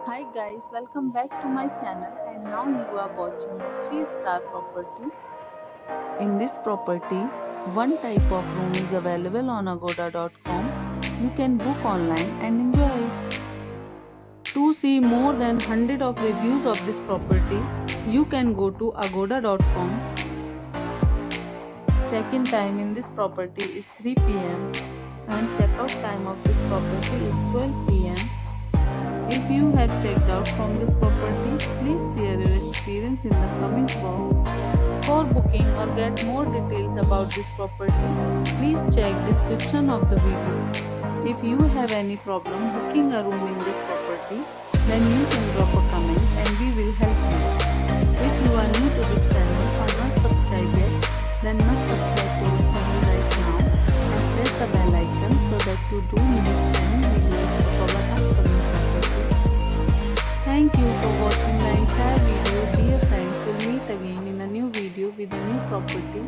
Hi guys, welcome back to my channel and now you are watching a 3-star property. In this property, one type of room is available on agoda.com. You can book online and enjoy it. To see more than 100 of reviews of this property, you can go to agoda.com. Check-in time in this property is 3 p.m. and check-out time of this property is 12 p.m. If you have checked out from this property, please share your experience in the comment box. For booking or get more details about this property, please check description of the video. If you have any problem booking a room in this property, then you can drop a comment and we will help you. If you are new to this channel or not subscribed yet, then must subscribe to our channel right now and press the bell icon so that you don't miss any videos of our upcoming property. Thank you for watching the entire video. Dear friends, we'll meet again in a new video with a new property.